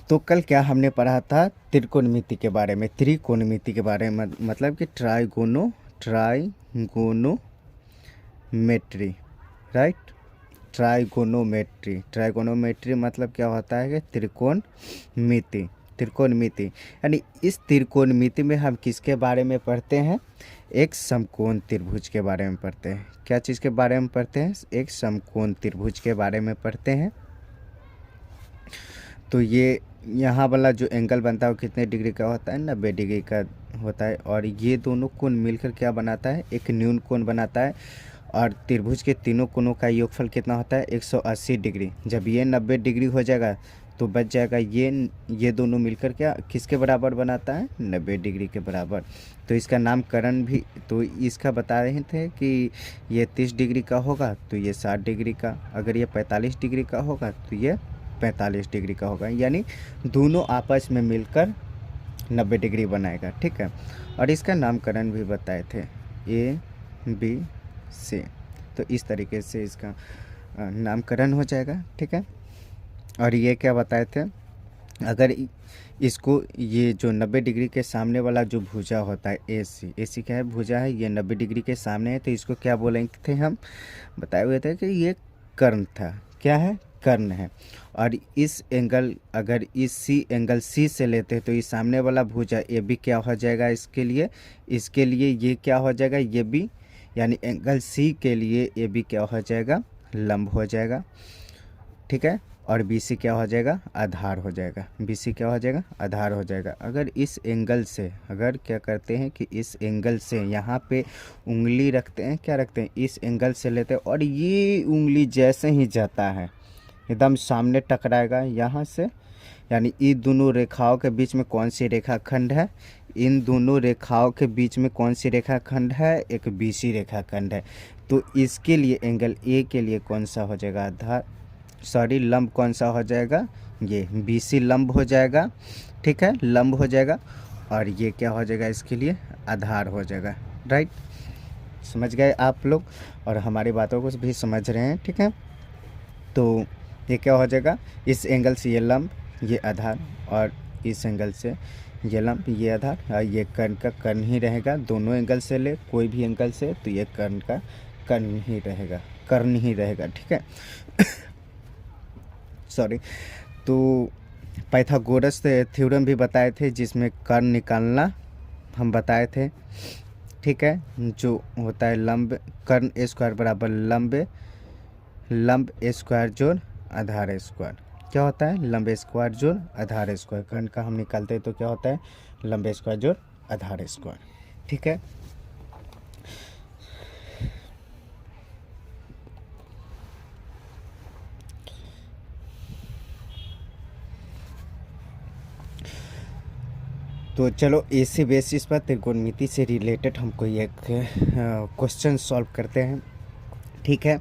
तो कल क्या हमने पढ़ा था त्रिकोणमिति के बारे में, त्रिकोणमिति के बारे में, मतलब कि ट्राइगोनोमेट्री, राइट। ट्राइगोनोमेट्री मतलब क्या होता है कि त्रिकोणमिति। त्रिकोणमिति यानी इस त्रिकोणमिति में हम किसके बारे में पढ़ते हैं? एक समकोण त्रिभुज के बारे में पढ़ते हैं। क्या चीज़ के बारे में पढ़ते हैं? एक समकोण त्रिभुज के बारे में पढ़ते हैं। तो ये यहाँ वाला जो एंगल बनता है वो कितने डिग्री का होता है? 90 डिग्री का होता है। और ये दोनों कोण मिलकर क्या बनाता है? एक न्यून कोण बनाता है। और त्रिभुज के तीनों कोणों का योगफल कितना होता है? 180 डिग्री। जब ये 90 डिग्री हो जाएगा तो बच जाएगा ये दोनों मिलकर क्या किसके बराबर बनाता है? 90 डिग्री के बराबर। तो इसका नामकरण भी तो इसका बता रहे थे कि ये 30 डिग्री का होगा तो ये 60 डिग्री का, अगर ये 45 डिग्री का होगा तो ये 45 डिग्री का होगा, यानी दोनों आपस में मिलकर 90 डिग्री बनाएगा, ठीक है। और इसका नामकरण भी बताए थे ABC। तो इस तरीके से इसका नामकरण हो जाएगा, ठीक है। और ये क्या बताए थे, अगर इसको ये जो 90 डिग्री के सामने वाला जो भुजा होता है AC क्या है? भुजा है, ये 90 डिग्री के सामने है, तो इसको क्या बोलेंगे थे हम? बताए हुए थे कि ये कर्ण था। क्या है? कर्ण है। और इस एंगल अगर इसी एंगल C से लेते हैं तो ये सामने वाला भुजा AB क्या हो जाएगा? इसके लिए ये क्या हो जाएगा? ये भी, यानी एंगल C के लिए AB क्या हो जाएगा? लंब हो जाएगा, ठीक है। और BC क्या हो जाएगा? आधार हो जाएगा। BC क्या हो जाएगा? आधार हो जाएगा। अगर इस एंगल से, अगर क्या करते हैं कि इस एंगल से यहाँ पे उंगली रखते हैं, क्या रखते हैं? इस एंगल से लेते हैं और ये उंगली जैसे ही जाता है एकदम सामने टकराएगा यहाँ से, यानी इन दोनों रेखाओं के बीच में कौन सी रेखाखंड है? इन दोनों रेखाओं के बीच में कौन सी रेखाखंड है? एक BC रेखाखंड है। तो इसके लिए एंगल A के लिए कौन सा हो जाएगा? आधार, सॉरी, लंब कौन सा हो जाएगा? ये BC लंब हो जाएगा, ठीक है, लंब हो जाएगा। और ये क्या हो जाएगा? इसके लिए आधार हो जाएगा, राइट। समझ गए आप लोग और हमारी बातों को भी समझ रहे हैं, ठीक है। तो ये क्या हो जाएगा? इस एंगल से ये लंब, ये आधार, और इस एंगल से ये लंब, ये आधार, और ये कर्ण का कर्ण ही रहेगा। दोनों एंगल से ले, कोई भी एंगल से, तो ये कर्ण का कर्ण ही रहेगा, ठीक है। सॉरी। तो पाइथागोरस थ्योरम भी बताए थे जिसमें कर्ण निकालना हम बताए थे, ठीक है। जो होता है लंब, कर्ण स्क्वायर बराबर लंब स्क्वायर जोड़ आधार स्क्वायर। क्या होता है? लंब स्क्वायर जोड़ आधार स्क्वायर। कर्ण का हम निकालते हैं तो क्या होता है? लंब स्क्वायर जोड़ आधार स्क्वायर, ठीक है। तो चलो इसी बेसिस पर त्रिकोणमिति से रिलेटेड हम कोई एक क्वेश्चन सॉल्व करते हैं, ठीक है।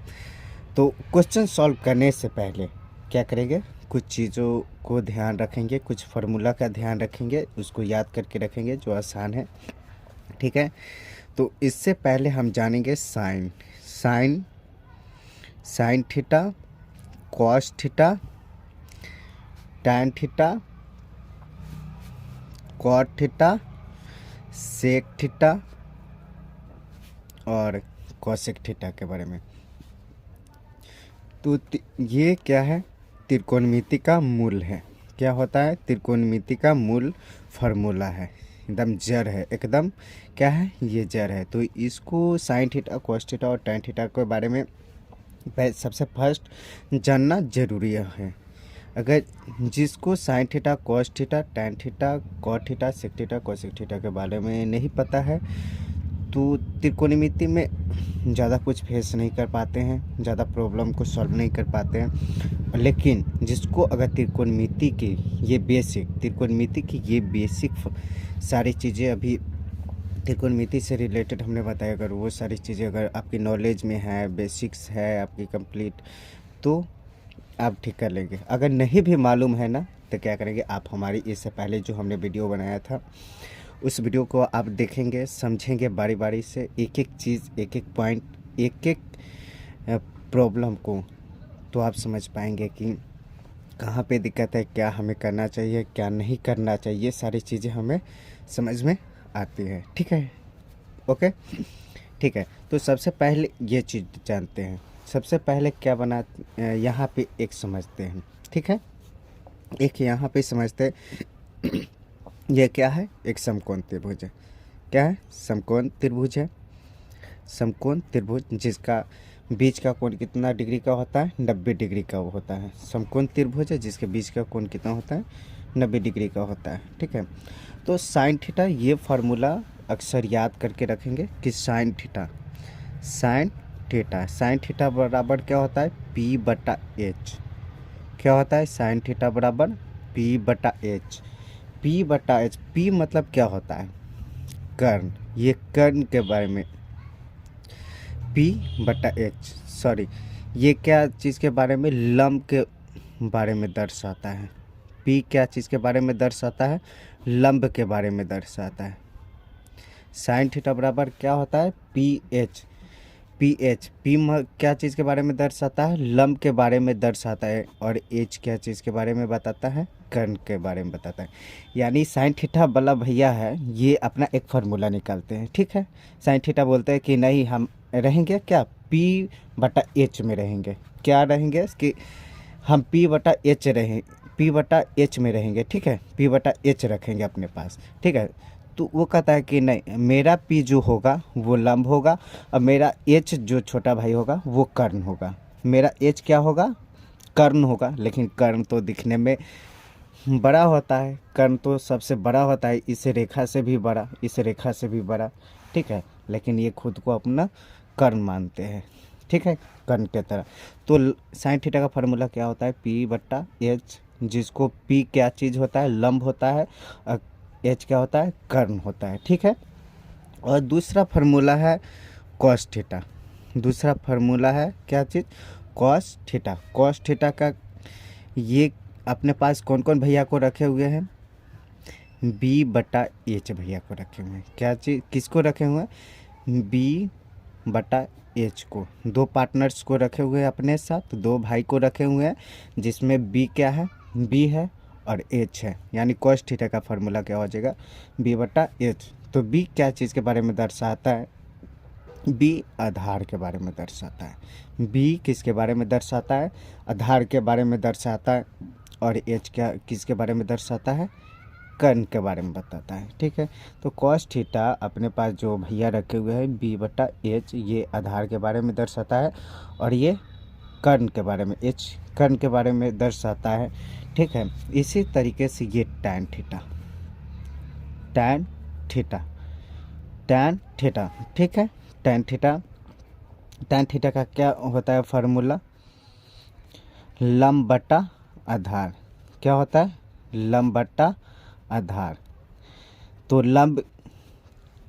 तो क्वेश्चन सॉल्व करने से पहले क्या करेंगे? कुछ चीज़ों को ध्यान रखेंगे, कुछ फार्मूला का ध्यान रखेंगे, उसको याद करके रखेंगे जो आसान है, ठीक है। तो इससे पहले हम जानेंगे sine theta, cos theta, tan theta, cot theta, sec theta और कॉसेक थीटा के बारे में। तो ये क्या है? त्रिकोणमिति का मूल है। क्या होता है? त्रिकोणमिति का मूल फार्मूला है, एकदम जड़ है, एकदम क्या है? ये जड़ है। तो इसको साइन थीटा, कॉस थीटा और टैन थीटा के बारे में सबसे फर्स्ट जानना जरूरी है। अगर जिसको sine theta, cos theta, tan theta, cot theta, sec theta, cosec theta के बारे में नहीं पता है तो त्रिकोणमिति में ज़्यादा कुछ फेस नहीं कर पाते हैं, ज़्यादा प्रॉब्लम को सॉल्व नहीं कर पाते हैं। लेकिन जिसको अगर त्रिकोणमिति की ये बेसिक सारी चीज़ें अभी त्रिकोणमिति से रिलेटेड हमने बताया, अगर वो सारी चीज़ें अगर आपकी नॉलेज में है, बेसिक्स है आपकी कंप्लीट, तो आप ठीक कर लेंगे। अगर नहीं भी मालूम है ना तो क्या करेंगे आप, हमारी इससे पहले जो हमने वीडियो बनाया था उस वीडियो को आप देखेंगे, समझेंगे बारी बारी से, एक एक चीज़, एक एक पॉइंट, एक एक प्रॉब्लम को, तो आप समझ पाएंगे कि कहाँ पे दिक्कत है, क्या हमें करना चाहिए, क्या नहीं करना चाहिए, सारी चीज़ें हमें समझ में आती है। ठीक है, ओके, ठीक है। तो सबसे पहले ये चीज़ जानते हैं, सबसे पहले क्या बना, यहाँ पे एक समझते हैं। ठीक है, एक यहाँ पे समझते हैं ये क्या है, एक समकोण त्रिभुज है। क्या है, समकोण त्रिभुज है। समकोण त्रिभुज जिसका बीच का कोण कितना डिग्री का होता है, 90 डिग्री का वो होता है। समकोण त्रिभुज है जिसके बीच का कोण कितना होता है, 90 डिग्री का होता है। ठीक है, तो साइन थीटा, ये फार्मूला अक्सर याद करके रखेंगे कि साइन थीटा, साइन थीटा बराबर क्या होता है, पी बटा एच। क्या होता है, साइन थीटा बराबर पी बटा एच। पी बटा एच, पी मतलब क्या होता है, कर्ण। ये कर्ण के बारे में, पी बटा एच, सॉरी, ये क्या चीज़ के बारे में, लंब के बारे में दर्शाता है। पी क्या चीज़ के बारे में दर्शाता है, लंब के बारे में दर्शाता है। साइन थीटा बराबर क्या होता है, पी एच। क्या चीज़ के बारे में दर्शाता है, लंब के बारे में दर्शाता है। और एच क्या चीज़ के बारे में बताता है, कर्ण के बारे में बताता है। यानी साइन थीटा वाला भैया है, ये अपना एक फार्मूला निकालते हैं। ठीक है, साइन थीटा बोलते हैं कि नहीं, हम रहेंगे क्या, पी बटा एच में रहेंगे। क्या रहेंगे कि हम पी बटा एच में रहेंगे। ठीक है, पी बटा एच रखेंगे अपने पास। ठीक है, तो वो कहता है कि नहीं, मेरा पी जो होगा वो लंब होगा और मेरा एच जो छोटा भाई होगा वो कर्ण होगा। मेरा एच क्या होगा, कर्ण होगा। लेकिन कर्ण तो दिखने में बड़ा होता है, कर्ण तो सबसे बड़ा होता है, इस रेखा से भी बड़ा, इस रेखा से भी बड़ा। ठीक है, लेकिन ये खुद को अपना कर्ण मानते हैं। ठीक है, कर्ण के तरह। तो साइन थीटा का फार्मूला क्या होता है, पी बटा एच, जिसको पी क्या चीज़ होता है, लंब होता है, और एच क्या होता है, कर्ण होता है। ठीक है, और दूसरा फार्मूला है कॉस थीटा। दूसरा फार्मूला है क्या चीज़, कॉस थीटा। कॉस थीटा का ये अपने पास कौन कौन भैया को रखे हुए हैं, बी बटा एच भैया को रखे हुए हैं। क्या चीज़, किसको रखे हुए हैं, बी बटा एच को। दो पार्टनर्स को रखे हुए हैं अपने साथ, दो भाई को रखे हुए हैं, जिसमें बी क्या है, बी है और एच है। यानी कॉस थीटा का फार्मूला क्या हो जाएगा, बी बटा एच। तो बी क्या चीज़ के बारे में दर्शाता है, बी आधार के बारे में दर्शाता है। बी किसके बारे में दर्शाता है, आधार के बारे में दर्शाता है। और एच क्या किसके बारे में दर्शाता है, कर्ण के बारे में बताता है। ठीक है, तो कॉस थीटा अपने पास जो भैया रखे हुए हैं बी बटा एच, ये आधार के बारे में दर्शाता है और ये कर्ण के बारे में, एच कर्ण के बारे में दर्शाता है। ठीक है, इसी तरीके से ये tan theta, tan theta, tan theta. ठीक है, टैन थीटा, टैन थीटा का क्या होता है फार्मूला, लंब बटा आधार। क्या होता है, लंब बटा आधार। तो लंब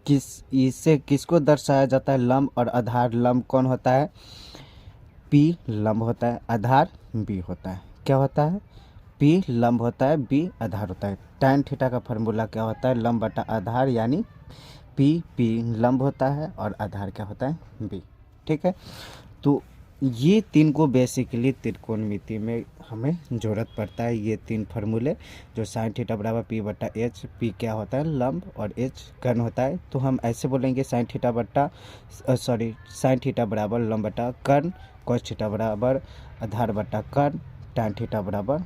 इससे किसको दर्शाया जाता है, लंब और आधार। लंब कौन होता है, पी लंब होता है, आधार बी होता है। क्या होता है, पी लंब होता है, बी आधार होता है। टैन थीटा का फार्मूला क्या होता है, लंब बटा आधार, यानी पी लंब होता है और आधार क्या होता है, बी। ठीक है, तो ये तीन को बेसिकली त्रिकोणमिति में हमें ज़रूरत पड़ता है। ये तीन फार्मूले जो साइन थीटा बराबर पी बटा एच, पी क्या होता है, लंब, और एच कर्ण होता है। तो हम ऐसे बोलेंगे साइन थीटा बराबर लंब बटा कर्ण, कॉस थीटा बराबर आधार बटा कर्ण, टैन थीटा बराबर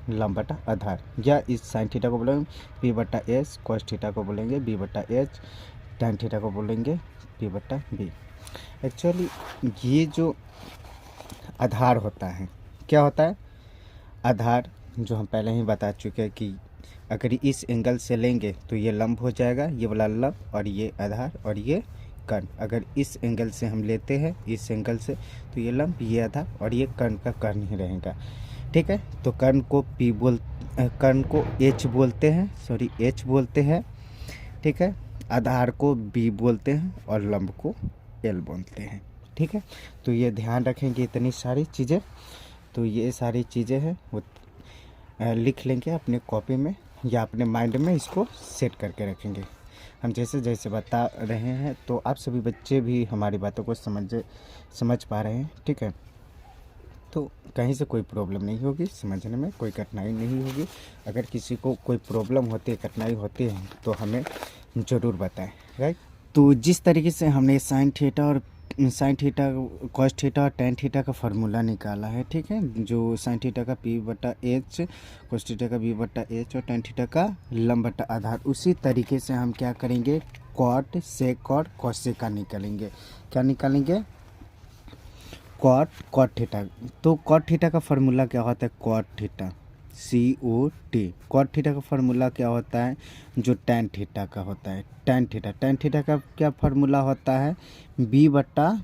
लंब बटा आधार। या इस साइन थीटा को बोलेंगे पी बटा एच, कॉस थीटा को बोलेंगे बी बटा एच, टैन थीटा को बोलेंगे पी बटा बी। एक्चुअली ये जो आधार होता है, क्या होता है, आधार जो हम पहले ही बता चुके हैं कि अगर इस एंगल से लेंगे तो ये लंब हो जाएगा, ये वाला लंब, और ये आधार और ये कर्ण। अगर इस एंगल से हम लेते हैं, इस एंगल से, तो ये लंब, ये आधार और ये कर्ण का कर्ण ही रहेगा। ठीक है, तो कर्ण को एच बोलते हैं, एच बोलते हैं। ठीक है, आधार को बी बोलते हैं और लंब को एल बोलते हैं। ठीक है, तो ये ध्यान रखेंगे इतनी सारी चीज़ें। तो ये सारी चीज़ें हैं वो लिख लेंगे अपने कॉपी में या अपने माइंड में, इसको सेट करके रखेंगे। हम जैसे जैसे बता रहे हैं तो आप सभी बच्चे भी हमारी बातों को समझ पा रहे हैं। ठीक है, तो कहीं से कोई प्रॉब्लम नहीं होगी, समझने में कोई कठिनाई नहीं होगी। अगर किसी को कोई प्रॉब्लम होती है, कठिनाई होती है, तो हमें ज़रूर बताएं, राइट। तो जिस तरीके से हमने साइन थीटा कॉस थीटा और टेन थीटा का फार्मूला निकाला है, ठीक है, जो साइन थीटा का पी बटा एच, कॉस थीटा का बी बटा एच और टेन थीटा का लंब बटा आधार, उसी तरीके से हम क्या करेंगे, कॉट सेक और कॉसेक का निकालेंगे। क्या निकालेंगे, कॉट थीटा। तो कॉट थीटा का फार्मूला क्या होता है, cot theta COT। Cot theta का फार्मूला क्या होता है, जो टेन थीटा का होता है, टेन थीटा का क्या फार्मूला होता है, P बटा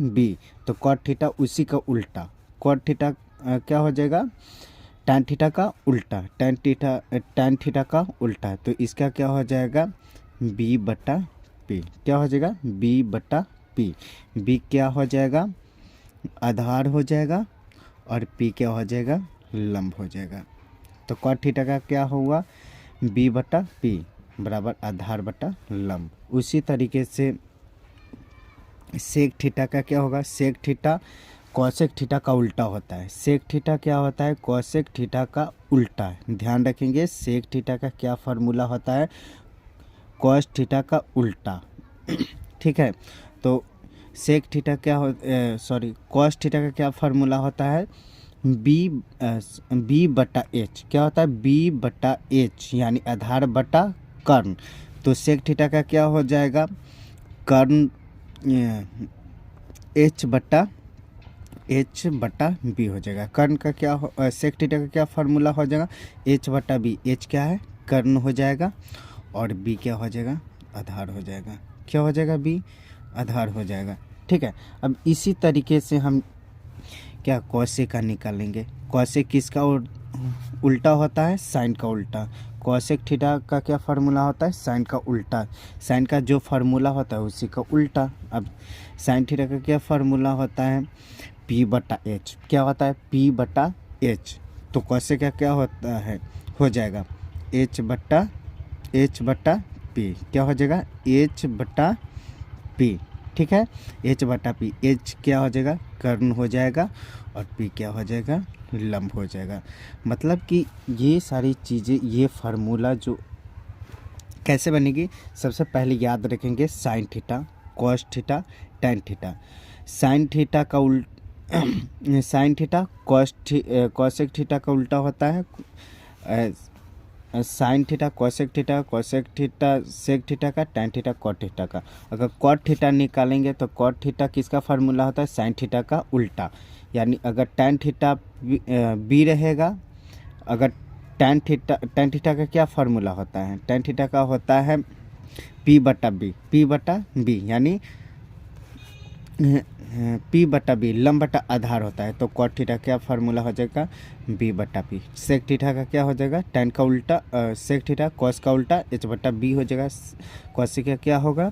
B। तो कॉट थीटा उसी का उल्टा, कॉट थीटा क्या हो जाएगा, टेन थीटा का उल्टा, टेन थीटा का उल्टा। तो इसका क्या हो जाएगा, B बटा P। क्या हो जाएगा, B बटा P। B क्या हो जाएगा, आधार हो जाएगा, और P क्या हो जाएगा, लंब हो जाएगा। तो कॉट थीटा का क्या होगा, B बटा P बराबर आधार बटा लंब। उसी तरीके से सेक थीटा का क्या होगा, सेक थीटा कॉसेक थीटा का उल्टा होता है। सेक थीटा क्या होता है, कॉसेक थीटा का उल्टा है। ध्यान रखेंगे, सेक थीटा का क्या फार्मूला होता है, कॉस थीटा का उल्टा। ठीक है, तो सेक थीटा क्या हो कॉस थीटा का क्या फार्मूला होता है, बी बटा एच। क्या होता है, बी बटा एच यानी आधार बटा कर्ण। तो सेक थीटा का क्या हो जाएगा, कर्ण एच बटा बी हो जाएगा। कर्ण का क्या सेक थीटा का क्या फार्मूला हो जाएगा, एच बटा बी। एच क्या है, कर्ण हो जाएगा, और बी क्या हो जाएगा, आधार हो जाएगा। क्या हो जाएगा, बी आधार हो जाएगा। ठीक है, अब इसी तरीके से हम क्या कॉसेक का निकालेंगे। कॉसेक किसका उल्टा होता है, साइन का उल्टा। कॉसेक थीटा का क्या फार्मूला होता है, साइन का उल्टा। साइन का जो फार्मूला होता है उसी का उल्टा। अब साइन थीटा का क्या फार्मूला होता है, P बटा एच। क्या होता है, P बटा एच। तो कॉसेक का क्या होता है, हो जाएगा एच बटा P। क्या हो जाएगा, H बटा P। ठीक है, H बटा P। H क्या हो जाएगा, कर्ण हो जाएगा, और P क्या हो जाएगा, लंब हो जाएगा। मतलब कि ये सारी चीज़ें, ये फार्मूला जो कैसे बनेगी, सबसे पहले याद रखेंगे sine theta, cos theta, tan theta. Sine theta का साइन थीटा कॉसेक थीटा का उल्टा होता है, sine theta cosec theta sec theta का, टेन थीटा कॉट थीटा का। अगर कॉट थीटा निकालेंगे तो कॉट थीटा किसका फार्मूला होता है, साइन थीटा का उल्टा। यानी अगर टेन थीटा बी रहेगा, अगर टेन थीटा का क्या फार्मूला होता है, टेन थीटा का होता है P बटा बी यानी P बटा बी, लंब बटा आधार होता है। तो कॉट थीटा क्या फार्मूला हो जाएगा, B बटा P। सेक थीटा का क्या हो जाएगा, टेन का उल्टा, सेक थीटा कॉस का उल्टा H बटा B हो जाएगा। कॉसेक का क्या होगा,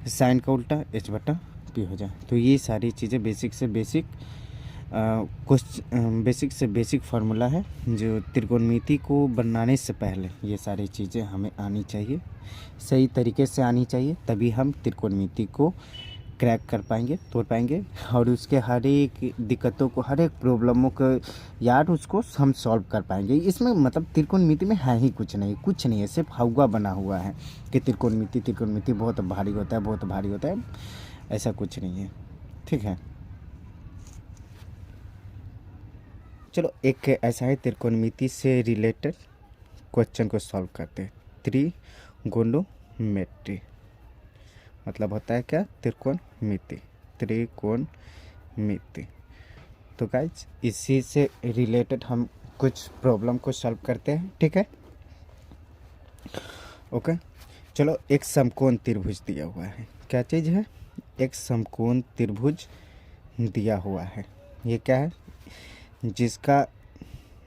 साइन का उल्टा H बटा P हो जाएगा। तो ये सारी चीज़ें बेसिक से बेसिक फार्मूला है, जो त्रिकोणमिति को बनाने से पहले ये सारी चीज़ें हमें आनी चाहिए, सही तरीके से आनी चाहिए, तभी हम त्रिकोणमिति को क्रैक कर पाएंगे, तोड़ पाएंगे, और उसके हर एक दिक्कतों को, हर एक प्रॉब्लमों को यार उसको हम सॉल्व कर पाएंगे। इसमें मतलब त्रिकोणमिति में है ही कुछ नहीं है, सिर्फ हवा बना हुआ है कि त्रिकोणमिति बहुत भारी होता है, ऐसा कुछ नहीं है। ठीक है, चलो एक ऐसा है त्रिकोणमिति से रिलेटेड क्वेश्चन को सॉल्व करते हैं। त्रिगोनोमेट्री मतलब होता है क्या, त्रिकोणमिति। तो गाइज इसी से रिलेटेड हम कुछ प्रॉब्लम को सॉल्व करते हैं। ठीक है, ओके, चलो एक समकोण त्रिभुज दिया हुआ है। क्या चीज़ है, एक समकोण त्रिभुज दिया हुआ है। ये क्या है, जिसका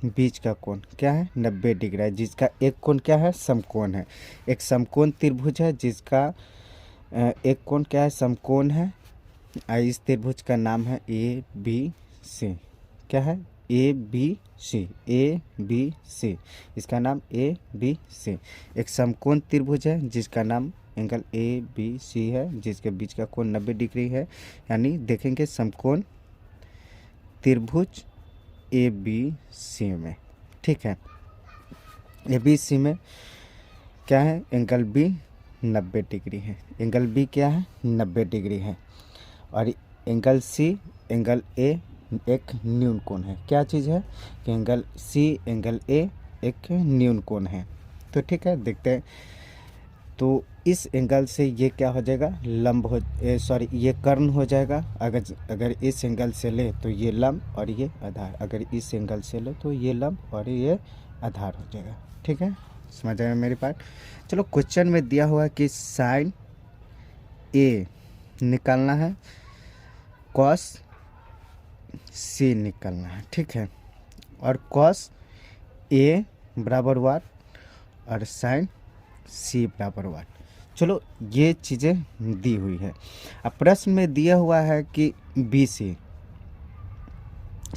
बीच का कोण क्या है, 90 डिग्री है, जिसका एक कोण क्या है, समकोण है। एक समकोण त्रिभुज है जिसका एक कोण क्या है, समकोण है। इस त्रिभुज का नाम है ABC। क्या है, ABC। इसका नाम ABC। एक समकोण त्रिभुज है जिसका नाम एंगल ABC है, जिसके बीच का कोण 90 डिग्री है। यानी देखेंगे समकोण त्रिभुज ए बी सी में, ठीक है, ए बी सी में क्या है, एंगल बी 90 डिग्री है, एंगल बी क्या है 90 डिग्री है, और एंगल सी एंगल ए एक न्यून कोण है। क्या चीज़ है कि एंगल सी एंगल ए एक न्यून कोण है। तो ठीक है, देखते हैं। तो इस एंगल से ये क्या हो जाएगा, लंब हो, सॉरी ये कर्ण हो जाएगा। अगर इस एंगल से ले तो ये लंब और ये आधार, अगर इस एंगल से ले तो ये लंब और ये आधार हो जाएगा। ठीक है, समझ आएगा मेरी बात। चलो, क्वेश्चन में दिया हुआ है कि साइन ए निकालना है, कॉस सी निकालना है, ठीक है, और कॉस ए बराबर वाट और साइन सी बराबर वाट। चलो, ये चीज़ें दी हुई है। अब प्रश्न में दिया हुआ है कि बी सी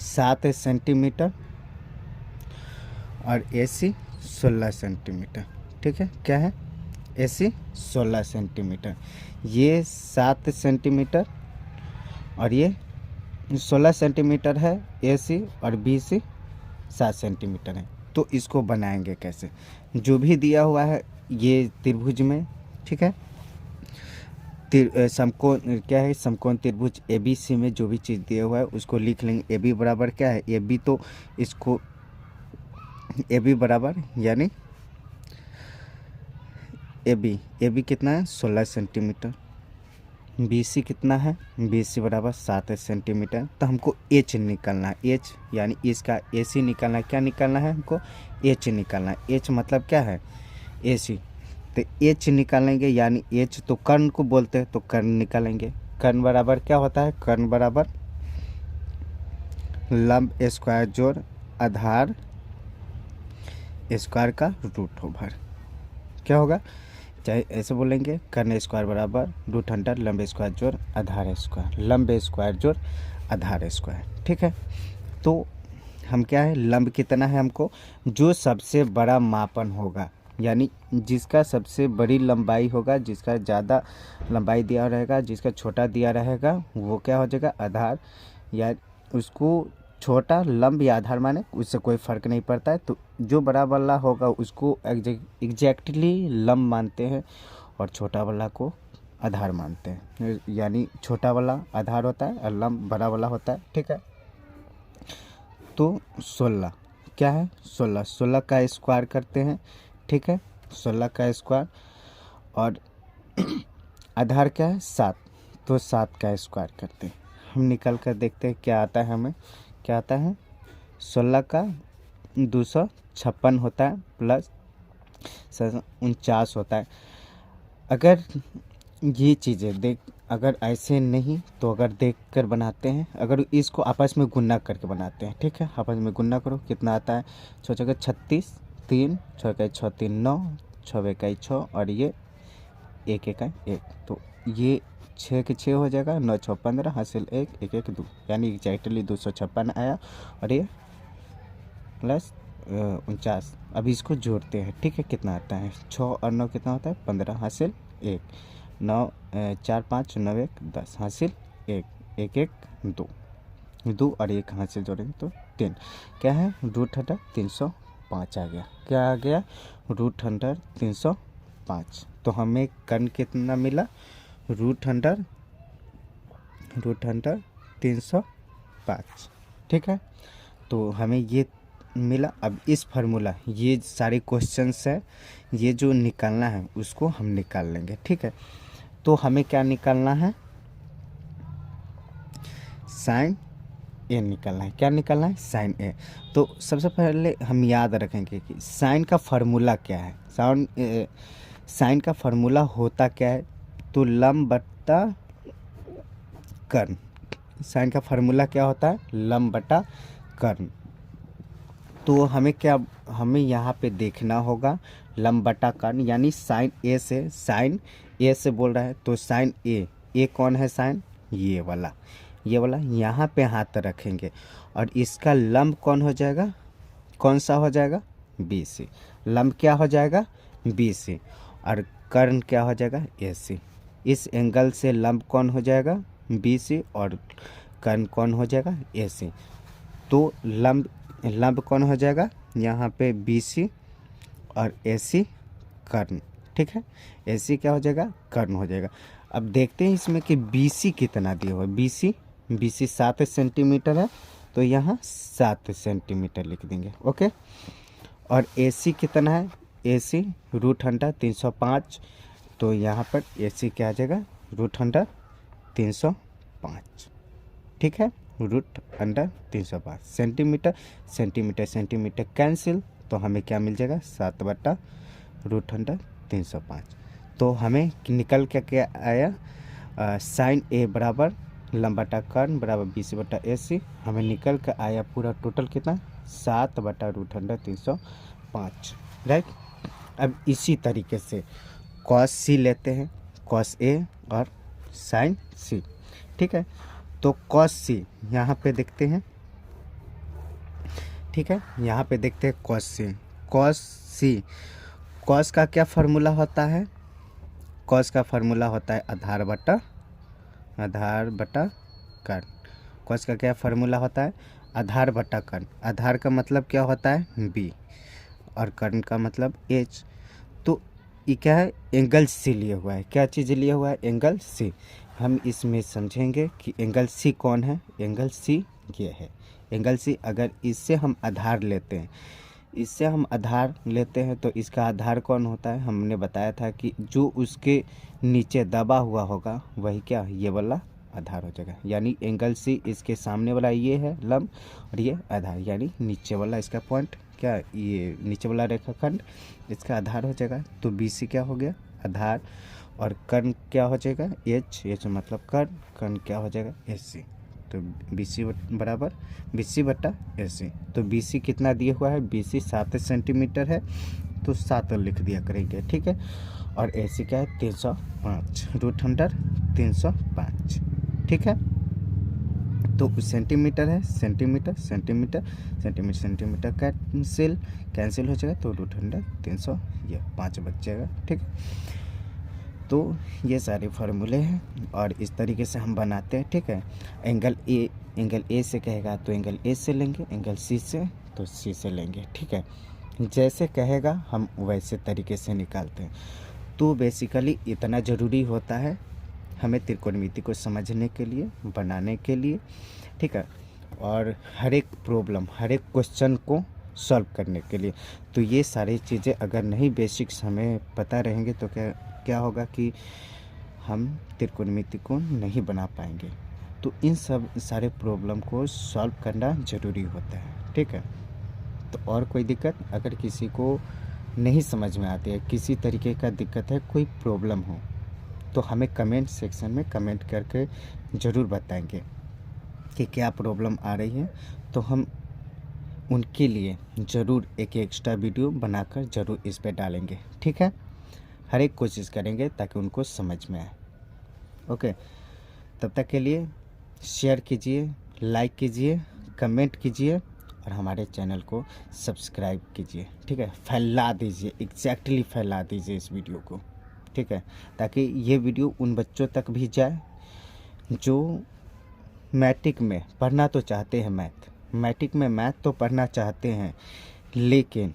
7 सेंटीमीटर और ए सी 16 सेंटीमीटर, ठीक है, क्या है, ए सी 16 सेंटीमीटर, ये 7 सेंटीमीटर और ये 16 सेंटीमीटर है ए सी, और बी सी 7 सेंटीमीटर है। तो इसको बनाएंगे कैसे, जो भी दिया हुआ है ये त्रिभुज में, ठीक है, समकोण क्या है, समकोण त्रिभुज ए बी सी में जो भी चीज़ दिया हुआ है उसको लिख लेंगे। ए बी बराबर क्या है, ए बी, तो इसको ए बी बराबर यानी ए बी कितना है 16 सेंटीमीटर, बी सी कितना है, बी सी बराबर 7 सेंटीमीटर। तो हमको एच निकालना है, एच यानी इसका ए सी निकालना है। क्या निकालना है हमको, एच निकालना है। एच मतलब क्या है, ए सी। तो एच निकालेंगे, यानी एच तो कर्ण को बोलते हैं, तो कर्ण निकालेंगे। कर्ण बराबर क्या होता है, कर्ण बराबर लंब स्क्वायर जोड़ आधार स्क्वायर का रूट ओवर। क्या होगा, चाहे ऐसे बोलेंगे, कर्ण स्क्वायर बराबर रूट अंडर लंब स्क्वायर जोड़ आधार स्क्वायर, लंब स्क्वायर जोड़ आधार स्क्वायर, ठीक है। तो हम क्या है, लंब कितना है हमको, जो सबसे बड़ा मापन होगा, यानी जिसका सबसे बड़ी लंबाई होगा, जिसका ज़्यादा लंबाई दिया रहेगा, जिसका छोटा दिया रहेगा, वो क्या हो जाएगा, आधार। या उसको छोटा लंब या आधार माने उससे कोई फ़र्क नहीं पड़ता है। तो जो बड़ा वाला होगा उसको एग्जैक्टली लंब मानते हैं, और छोटा वाला को आधार मानते हैं। यानी छोटा वाला आधार होता है और लंब बड़ा वाला होता है, ठीक है। तो 16 क्या है, 16 का स्क्वायर करते हैं, ठीक है, 16 का स्क्वायर, और आधार क्या है 7, तो 7 का स्क्वायर करते हैं। हम निकल कर देखते हैं क्या आता है हमें, क्या आता है, 16 का 256 होता है, प्लस 49 होता है। अगर ये चीज़ें देख, अगर ऐसे नहीं तो अगर देख कर बनाते हैं, अगर इसको आपस में गुना करके बनाते हैं, ठीक है, आपस में गुना करो, कितना आता है, 6 छक्के 36, 3 6 का 6 3 9, 6 का 6, और ये 1 1 1, तो ये 6 के 6 हो जाएगा, 9 6 15, हासिल 1 1 1 2, यानी एग्जैक्टली 256 आया, और ये प्लस 49। अब इसको जोड़ते हैं, ठीक है, कितना आता है, 6 और 9 कितना होता है 15, हासिल 1, 9 4 5 9 1 10, हासिल 1 1 1 2 और 1 हासिल जोड़ेंगे तो 3, क्या है, रूट अंडर 305 आ गया। क्या आ गया, रूट अंडर 305। तो हमें कर्ण कितना मिला, रूट अंडर 305, ठीक है। तो हमें ये मिला। अब इस फार्मूला, ये सारे क्वेश्चंस है, ये जो निकालना है उसको हम निकाल लेंगे, ठीक है। तो हमें क्या निकालना है, साइन ए निकालना है। क्या निकालना है, साइन ए। तो सबसे पहले हम याद रखेंगे कि साइन का फार्मूला क्या है। साइन का फार्मूला होता क्या है, तो लंब बटा कर्ण। साइन का फार्मूला क्या होता है, लंब बटा कर्ण। तो हमें यहाँ पे देखना होगा लंब बटा कर्ण, यानी साइन ए से बोल रहा है, तो साइन ए कौन है, साइन ये वाला यहाँ पे हाथ रखेंगे, और इसका लंब कौन हो जाएगा, कौन सा हो जाएगा, बी सी। लंब क्या हो जाएगा, बी सी, और कर्ण क्या हो जाएगा, ए सी। इस एंगल से लंब कौन हो जाएगा, बी सी, और कर्ण कौन हो जाएगा, ए सी। तो लंब कौन हो जाएगा यहाँ पे BC और AC कर्ण, ठीक है। AC क्या हो जाएगा, कर्ण हो जाएगा। अब देखते हैं इसमें कि BC कितना दिया हुआ है। BC 7 सेंटीमीटर है, तो यहाँ 7 सेंटीमीटर लिख देंगे, ओके। और AC कितना है, AC √100 305, तो यहाँ पर AC क्या आ जाएगा, √100 305, ठीक है, √100 305 सेंटीमीटर कैंसिल, तो हमें क्या मिल जाएगा 7/√100 305। तो हमें निकल क्या आया, sin A बराबर लंब बटा कर्ण बराबर BC/AC, हमें निकल कर आया पूरा टोटल कितना 7/√100 305, राइट। अब इसी तरीके से cos C लेते हैं, cos A और sin C, ठीक है। तो cos C यहाँ पे देखते हैं, ठीक है, यहाँ पे देखते हैं cos C। cos का क्या फार्मूला होता है, cos का फार्मूला होता है आधार बटा कर्ण। cos का क्या फार्मूला होता है, आधार बटा कर्ण। आधार का मतलब क्या होता है B और कर्ण का मतलब H। तो ये क्या है, एंगल C लिया हुआ है। क्या चीज़ लिया हुआ है, एंगल C। हम इसमें समझेंगे कि एंगल C कौन है, एंगल C ये है। एंगल C अगर इससे हम आधार लेते हैं, तो इसका आधार कौन होता है, हमने बताया था कि जो उसके नीचे दबा हुआ होगा वही क्या, ये वाला आधार हो जाएगा। यानी एंगल C इसके सामने वाला ये है लंब और ये आधार, यानी नीचे वाला इसका पॉइंट क्या, ये नीचे वाला रेखाखंड इसका आधार हो जाएगा। तो BC क्या हो गया, आधार, और कर्ण क्या हो जाएगा H मतलब कर्ण क्या हो जाएगा AC। तो BC बराबर BC/AC। तो BC कितना दिया हुआ है, BC 7 सेंटीमीटर है, तो 7 लिख दिया करेंगे, ठीक है। और AC क्या है 305, √100 305, ठीक है। तो सेंटीमीटर है, सेंटीमीटर कैंसिल हो जाएगा, तो √100 300 ये 5 बच जाएगा, ठीक। तो ये सारे फार्मूले हैं और इस तरीके से हम बनाते हैं, ठीक है। एंगल A से कहेगा तो एंगल A से लेंगे, एंगल C से तो C से लेंगे, ठीक है। जैसे कहेगा हम वैसे तरीके से निकालते हैं। तो बेसिकली इतना ज़रूरी होता है हमें त्रिकोणमिति को समझने के लिए, बनाने के लिए, ठीक है, और हर एक प्रॉब्लम, हर एक क्वेश्चन को सॉल्व करने के लिए। तो ये सारी चीज़ें अगर नहीं बेसिक्स हमें पता रहेंगे तो क्या होगा कि हम त्रिकोणमिति को नहीं बना पाएंगे। तो इन सब सारे प्रॉब्लम को सॉल्व करना ज़रूरी होता है, ठीक है। तो और कोई दिक्कत अगर किसी को नहीं समझ में आती है, किसी तरीके का दिक्कत है, कोई प्रॉब्लम हो, तो हमें कमेंट सेक्शन में कमेंट करके ज़रूर बताएंगे कि क्या प्रॉब्लम आ रही है। तो हम उनके लिए ज़रूर एक एक्स्ट्रा वीडियो बनाकर ज़रूर इस पे डालेंगे, ठीक है। हर एक कोशिश करेंगे ताकि उनको समझ में आए, ओके। तब तक के लिए शेयर कीजिए, लाइक कीजिए, कमेंट कीजिए और हमारे चैनल को सब्सक्राइब कीजिए, ठीक है। फैला दीजिए, एग्जैक्टली फैला दीजिए इस वीडियो को, ठीक है, ताकि ये वीडियो उन बच्चों तक भी जाए जो मैट्रिक में पढ़ना तो चाहते हैं, मैट्रिक में मैथ तो पढ़ना चाहते हैं, लेकिन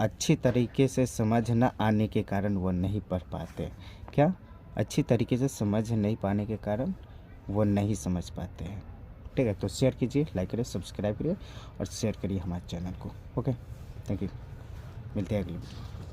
अच्छी तरीके से समझ न आने के कारण वो नहीं पढ़ पाते। क्या, अच्छी तरीके से समझ नहीं पाने के कारण वो नहीं समझ पाते हैं, ठीक है। तो शेयर कीजिए, लाइक करिए, सब्सक्राइब करिए और शेयर करिए हमारे चैनल को, ओके। थैंक यू, मिलते हैं अगले वीडियो।